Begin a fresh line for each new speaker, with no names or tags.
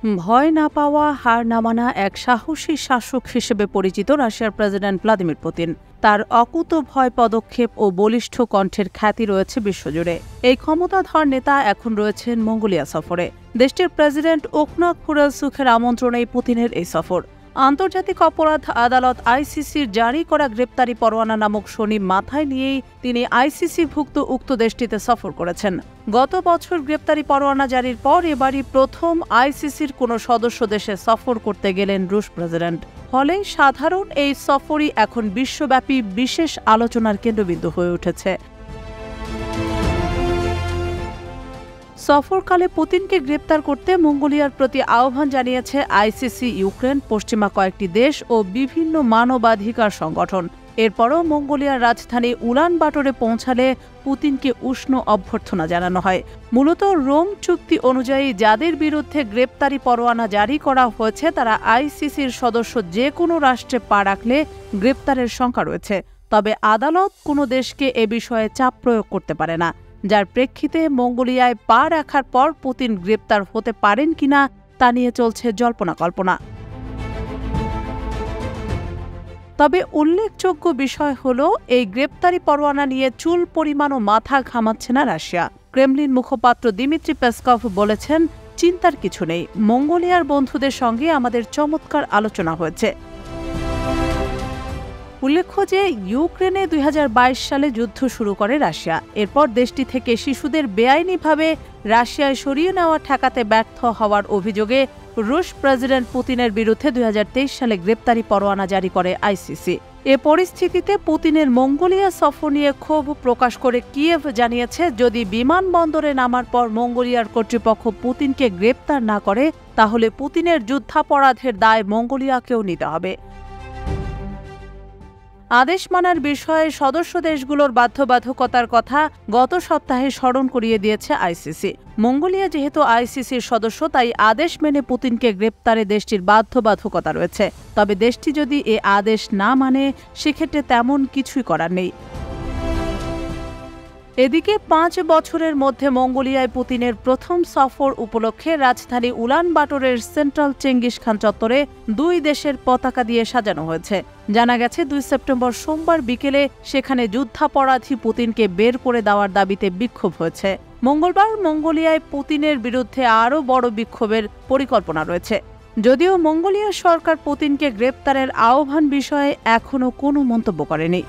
ভয় না পাওয়া, হার না মানা এক সাহসী শাসক হিসেবে পরিচিত রাশিয়ার প্রেসিডেন্ট ভ্লাদিমির পুতিন। তার অকুতোভয় পদক্ষেপ ও বলিষ্ঠ কণ্ঠের খ্যাতি রয়েছে বিশ্বজুড়ে। এই ক্ষমতাধর নেতা এখন রয়েছেন মঙ্গোলিয়া সফরে। দেশটির প্রেসিডেন্ট ওকনাগ খুরেলসুখের আমন্ত্রণেই পুতিনের এই সফর। আন্তর্জাতিক অপরাধ আদালত আইসিসির জারি করা গ্রেপ্তারি পরোয়ানা নামক শনি মাথায় নিয়েই তিনি আইসিসিভুক্ত উক্ত দেশটিতে সফর করেছেন। গত বছর গ্রেপ্তারি পরোয়ানা জারির পর এবারই প্রথম আইসিসির কোনো সদস্য দেশে সফর করতে গেলেন রুশ প্রেসিডেন্ট। ফলে সাধারণ এই সফরই এখন বিশ্বব্যাপী বিশেষ আলোচনার কেন্দ্রবিন্দু হয়ে উঠেছে। সফরকালে পুতিনকে গ্রেপ্তার করতে মঙ্গোলিয়ার প্রতি আহ্বান জানিয়েছে আইসিসি, ইউক্রেন, পশ্চিমা কয়েকটি দেশ ও বিভিন্ন মানবাধিকার সংগঠন। এরপরও মঙ্গোলিয়ার রাজধানী উলানবাটরে পৌঁছালে পুতিনকে উষ্ণ অভ্যর্থনা জানানো হয়। মূলত রোম চুক্তি অনুযায়ী যাদের বিরুদ্ধে গ্রেপ্তারি পরোয়ানা জারি করা হয়েছে তারা আইসিসির সদস্য যে কোনো রাষ্ট্রে পা রাখলে গ্রেপ্তারের শঙ্কা রয়েছে। তবে আদালত কোনো দেশকে এ বিষয়ে চাপ প্রয়োগ করতে পারে না, যার প্রেক্ষিতে মঙ্গোলিয়ায় পা রাখার পর পুতিন গ্রেপ্তার হতে পারেন কিনা তা নিয়ে চলছে জল্পনা কল্পনা। তবে উল্লেখযোগ্য বিষয় হল, এই গ্রেপ্তারি পরোয়ানা নিয়ে চুল পরিমাণও মাথা ঘামাচ্ছে না রাশিয়া। ক্রেমলিন মুখপাত্র দিমিত্রি পেসকভ বলেছেন, চিন্তার কিছু নেই, মঙ্গোলিয়ার বন্ধুদের সঙ্গে আমাদের চমৎকার আলোচনা হয়েছে। উল্লেখ্য যে ইউক্রেনে 2022 সালে যুদ্ধ শুরু করে রাশিয়া। এরপর দেশটি থেকে শিশুদের বেআইনিভাবে রাশিয়ায় সরিয়ে নেওয়া ঠেকাতে ব্যর্থ হওয়ার অভিযোগে রুশ প্রেসিডেন্ট পুতিনের বিরুদ্ধে 2023 সালে গ্রেপ্তারি পরোয়ানা জারি করে আইসিসি। এ পরিস্থিতিতে পুতিনের মঙ্গোলিয়া সফর নিয়ে ক্ষোভ প্রকাশ করে কিয়েভ জানিয়েছে, যদি বিমানবন্দরে নামার পর মঙ্গোলিয়ার কর্তৃপক্ষ পুতিনকে গ্রেপ্তার না করে তাহলে পুতিনের যুদ্ধাপরাধের দায় মঙ্গোলিয়াকেও নিতে হবে। আদেশ মানার বিষয়ে সদস্য দেশগুলোর বাধ্যবাধকতার কথা গত সপ্তাহে স্মরণ করিয়ে দিয়েছে আইসিসি। মঙ্গোলিয়া যেহেতু আইসিসির সদস্য, তাই আদেশ মেনে পুতিনকে গ্রেপ্তারে দেশটির বাধ্যবাধকতা রয়েছে। তবে দেশটি যদি এ আদেশ না মানে সেক্ষেত্রে তেমন কিছুই করার নেই। এদিকে 5 বছরের মধ্যে মঙ্গোলিয়ায় পুতিনের প্রথম সফর উপলক্ষে রাজধানী উলানবাটরের সেন্ট্রাল চেঙ্গিস খান চত্বরে 2 দেশের পতাকা দিয়ে সাজানো হয়েছে। জানা গেছে 2 সেপ্টেম্বর সোমবার বিকেলে সেখানে যুদ্ধাপরাধী পুতিনকে বের করে দেওয়ার দাবিতে বিক্ষোভ হয়েছে। মঙ্গলবার মঙ্গোলিয়ায় পুতিনের বিরুদ্ধে আরও বড় বিক্ষোভের পরিকল্পনা রয়েছে। যদিও মঙ্গোলিয়া সরকার পুতিনকে গ্রেপ্তারের আহ্বান বিষয়ে এখনও কোনো মন্তব্য করেনি।